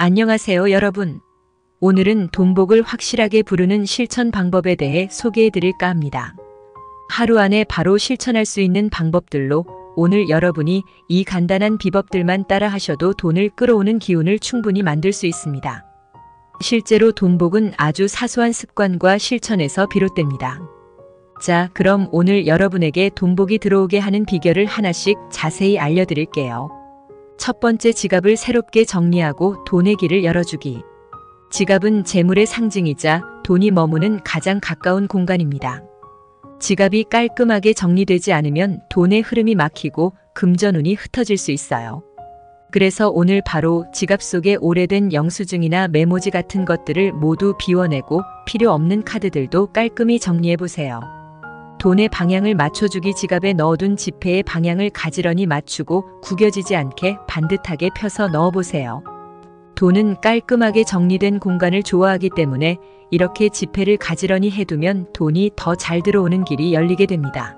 안녕하세요, 여러분. 오늘은 돈복을 확실하게 부르는 실천 방법에 대해 소개해 드릴까 합니다. 하루 안에 바로 실천할 수 있는 방법들로 오늘 여러분이 이 간단한 비법들만 따라 하셔도 돈을 끌어오는 기운을 충분히 만들 수 있습니다. 실제로 돈복은 아주 사소한 습관과 실천에서 비롯됩니다. 자, 그럼 오늘 여러분에게 돈복이 들어오게 하는 비결을 하나씩 자세히 알려드릴게요. 첫 번째, 지갑을 새롭게 정리하고 돈의 길을 열어주기. 지갑은 재물의 상징이자 돈이 머무는 가장 가까운 공간입니다. 지갑이 깔끔하게 정리되지 않으면 돈의 흐름이 막히고 금전운이 흩어질 수 있어요. 그래서 오늘 바로 지갑 속에 오래된 영수증이나 메모지 같은 것들을 모두 비워내고 필요 없는 카드들도 깔끔히 정리해보세요. 돈의 방향을 맞춰주기. 지갑에 넣어둔 지폐의 방향을 가지런히 맞추고 구겨지지 않게 반듯하게 펴서 넣어보세요. 돈은 깔끔하게 정리된 공간을 좋아하기 때문에 이렇게 지폐를 가지런히 해두면 돈이 더 잘 들어오는 길이 열리게 됩니다.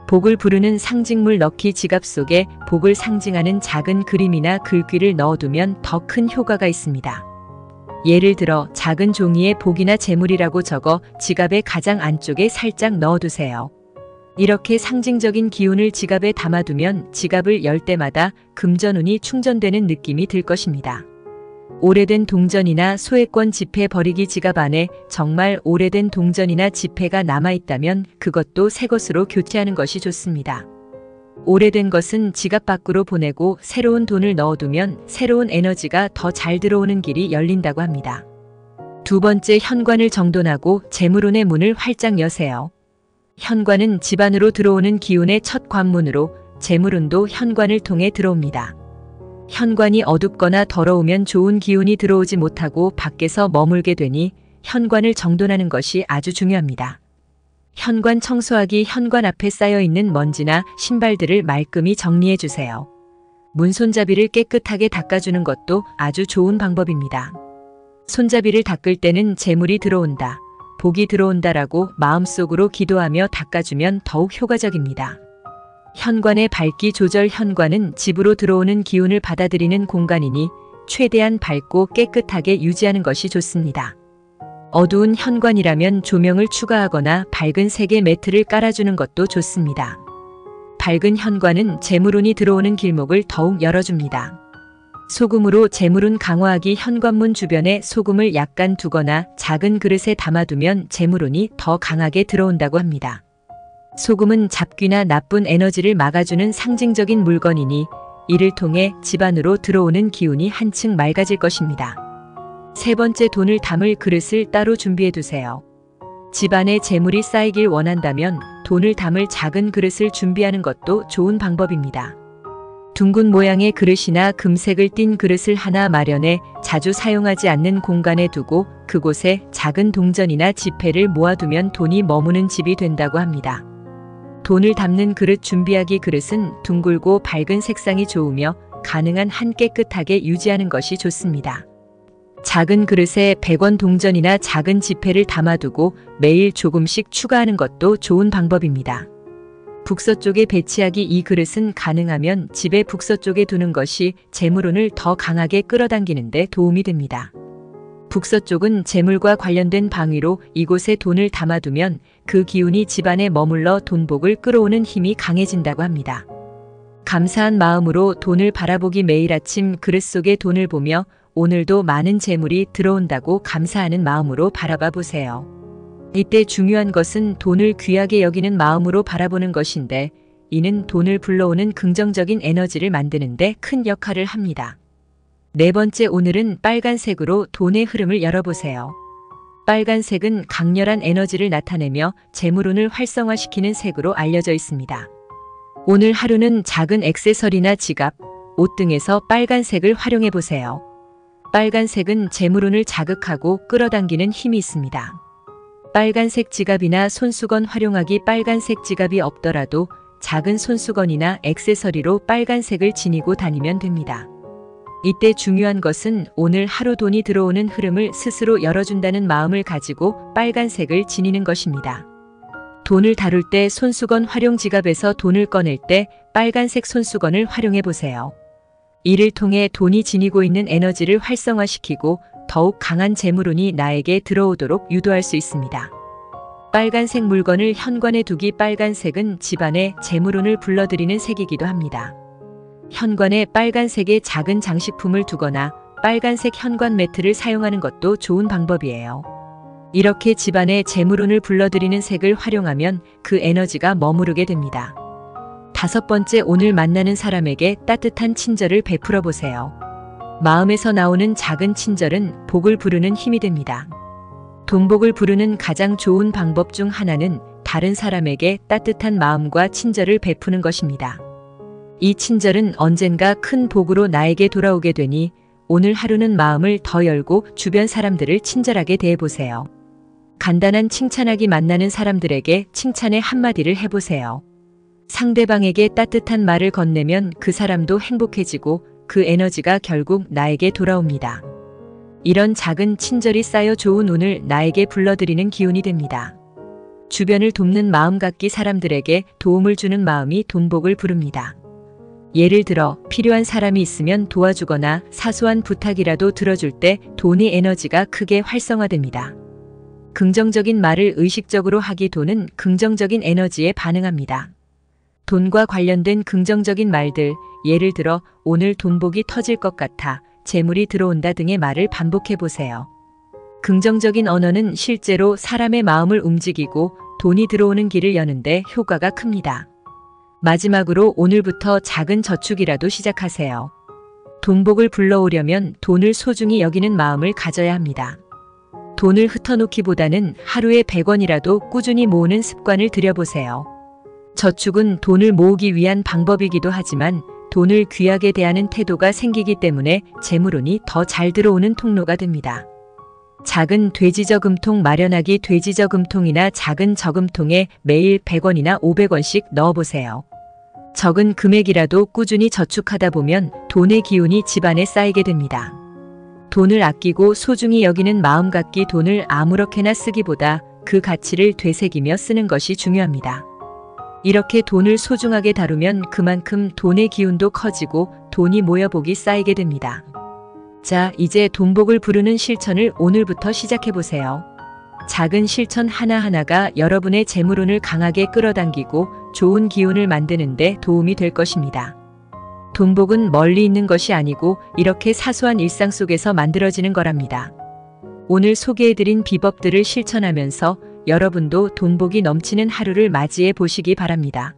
복을 부르는 상징물 넣기. 지갑 속에 복을 상징하는 작은 그림이나 글귀를 넣어두면 더 큰 효과가 있습니다. 예를 들어 작은 종이에 복이나 재물이라고 적어 지갑의 가장 안쪽에 살짝 넣어두세요. 이렇게 상징적인 기운을 지갑에 담아두면 지갑을 열 때마다 금전운이 충전되는 느낌이 들 것입니다. 오래된 동전이나 소액권 지폐 버리기. 지갑 안에 정말 오래된 동전이나 지폐가 남아있다면 그것도 새 것으로 교체하는 것이 좋습니다. 오래된 것은 지갑 밖으로 보내고 새로운 돈을 넣어두면 새로운 에너지가 더 잘 들어오는 길이 열린다고 합니다. 두 번째, 현관을 정돈하고 재물운의 문을 활짝 여세요. 현관은 집 안으로 들어오는 기운의 첫 관문으로 재물운도 현관을 통해 들어옵니다. 현관이 어둡거나 더러우면 좋은 기운이 들어오지 못하고 밖에서 머물게 되니 현관을 정돈하는 것이 아주 중요합니다. 현관 청소하기. 현관 앞에 쌓여있는 먼지나 신발들을 말끔히 정리해 주세요. 문 손잡이를 깨끗하게 닦아주는 것도 아주 좋은 방법입니다. 손잡이를 닦을 때는 재물이 들어온다, 복이 들어온다라고 마음속으로 기도하며 닦아주면 더욱 효과적입니다. 현관의 밝기 조절. 현관은 집으로 들어오는 기운을 받아들이는 공간이니 최대한 밝고 깨끗하게 유지하는 것이 좋습니다. 어두운 현관이라면 조명을 추가하거나 밝은 색의 매트를 깔아주는 것도 좋습니다. 밝은 현관은 재물운이 들어오는 길목을 더욱 열어줍니다. 소금으로 재물운 강화하기. 현관문 주변에 소금을 약간 두거나 작은 그릇에 담아두면 재물운이 더 강하게 들어온다고 합니다. 소금은 잡귀나 나쁜 에너지를 막아주는 상징적인 물건이니 이를 통해 집 안으로 들어오는 기운이 한층 맑아질 것입니다. 세 번째, 돈을 담을 그릇을 따로 준비해 두세요. 집 안에 재물이 쌓이길 원한다면 돈을 담을 작은 그릇을 준비하는 것도 좋은 방법입니다. 둥근 모양의 그릇이나 금색을 띤 그릇을 하나 마련해 자주 사용하지 않는 공간에 두고 그곳에 작은 동전이나 지폐를 모아두면 돈이 머무는 집이 된다고 합니다. 돈을 담는 그릇 준비하기. 그릇은 둥글고 밝은 색상이 좋으며 가능한 한 깨끗하게 유지하는 것이 좋습니다. 작은 그릇에 100원 동전이나 작은 지폐를 담아두고 매일 조금씩 추가하는 것도 좋은 방법입니다. 북서쪽에 배치하기. 이 그릇은 가능하면 집의 북서쪽에 두는 것이 재물운을 더 강하게 끌어당기는 데 도움이 됩니다. 북서쪽은 재물과 관련된 방위로 이곳에 돈을 담아두면 그 기운이 집안에 머물러 돈복을 끌어오는 힘이 강해진다고 합니다. 감사한 마음으로 돈을 바라보기. 매일 아침 그릇 속에 돈을 보며 오늘도 많은 재물이 들어온다고 감사하는 마음으로 바라봐 보세요. 이때 중요한 것은 돈을 귀하게 여기는 마음으로 바라보는 것인데 이는 돈을 불러오는 긍정적인 에너지를 만드는 데 큰 역할을 합니다. 네 번째, 오늘은 빨간색으로 돈의 흐름을 열어보세요. 빨간색은 강렬한 에너지를 나타내며 재물운을 활성화시키는 색으로 알려져 있습니다. 오늘 하루는 작은 액세서리나 지갑, 옷 등에서 빨간색을 활용해 보세요. 빨간색은 재물운을 자극하고 끌어당기는 힘이 있습니다. 빨간색 지갑이나 손수건 활용하기. 빨간색 지갑이 없더라도 작은 손수건이나 액세서리로 빨간색을 지니고 다니면 됩니다. 이때 중요한 것은 오늘 하루 돈이 들어오는 흐름을 스스로 열어준다는 마음을 가지고 빨간색을 지니는 것입니다. 돈을 다룰 때 손수건 활용. 지갑에서 돈을 꺼낼 때 빨간색 손수건을 활용해 보세요. 이를 통해 돈이 지니고 있는 에너지를 활성화시키고 더욱 강한 재물운이 나에게 들어오도록 유도할 수 있습니다. 빨간색 물건을 현관에 두기. 빨간색은 집안에 재물운을 불러들이는 색이기도 합니다. 현관에 빨간색의 작은 장식품을 두거나 빨간색 현관 매트를 사용하는 것도 좋은 방법이에요. 이렇게 집안에 재물운을 불러들이는 색을 활용하면 그 에너지가 머무르게 됩니다. 5번째, 오늘 만나는 사람에게 따뜻한 친절을 베풀어 보세요. 마음에서 나오는 작은 친절은 복을 부르는 힘이 됩니다. 돈복을 부르는 가장 좋은 방법 중 하나는 다른 사람에게 따뜻한 마음과 친절을 베푸는 것입니다. 이 친절은 언젠가 큰 복으로 나에게 돌아오게 되니 오늘 하루는 마음을 더 열고 주변 사람들을 친절하게 대해보세요. 간단한 칭찬하기. 만나는 사람들에게 칭찬의 한마디를 해보세요. 상대방에게 따뜻한 말을 건네면 그 사람도 행복해지고 그 에너지가 결국 나에게 돌아옵니다. 이런 작은 친절이 쌓여 좋은 운을 나에게 불러들이는 기운이 됩니다. 주변을 돕는 마음 갖기. 사람들에게 도움을 주는 마음이 돈복을 부릅니다. 예를 들어 필요한 사람이 있으면 도와주거나 사소한 부탁이라도 들어줄 때 돈의 에너지가 크게 활성화됩니다. 긍정적인 말을 의식적으로 하기. 돈은 긍정적인 에너지에 반응합니다. 돈과 관련된 긍정적인 말들, 예를 들어 오늘 돈복이 터질 것 같아, 재물이 들어온다 등의 말을 반복해 보세요. 긍정적인 언어는 실제로 사람의 마음을 움직이고 돈이 들어오는 길을 여는데 효과가 큽니다. 마지막으로 오늘부터 작은 저축이라도 시작하세요. 돈복을 불러오려면 돈을 소중히 여기는 마음을 가져야 합니다. 돈을 흩어놓기보다는 하루에 100원이라도 꾸준히 모으는 습관을 들여보세요. 저축은 돈을 모으기 위한 방법이기도 하지만 돈을 귀하게 대하는 태도가 생기기 때문에 재물운이 더 잘 들어오는 통로가 됩니다. 작은 돼지 저금통 마련하기. 돼지 저금통이나 작은 저금통에 매일 100원이나 500원씩 넣어보세요. 적은 금액이라도 꾸준히 저축하다 보면 돈의 기운이 집안에 쌓이게 됩니다. 돈을 아끼고 소중히 여기는 마음 갖기. 돈을 아무렇게나 쓰기보다 그 가치를 되새기며 쓰는 것이 중요합니다. 이렇게 돈을 소중하게 다루면 그만큼 돈의 기운도 커지고 돈이 모여 복이 쌓이게 됩니다. 자, 이제 돈복을 부르는 실천을 오늘부터 시작해보세요. 작은 실천 하나하나가 여러분의 재물운을 강하게 끌어당기고 좋은 기운을 만드는 데 도움이 될 것입니다. 돈복은 멀리 있는 것이 아니고 이렇게 사소한 일상 속에서 만들어지는 거랍니다. 오늘 소개해드린 비법들을 실천하면서 여러분도 돈복이 넘치는 하루를 맞이해 보시기 바랍니다.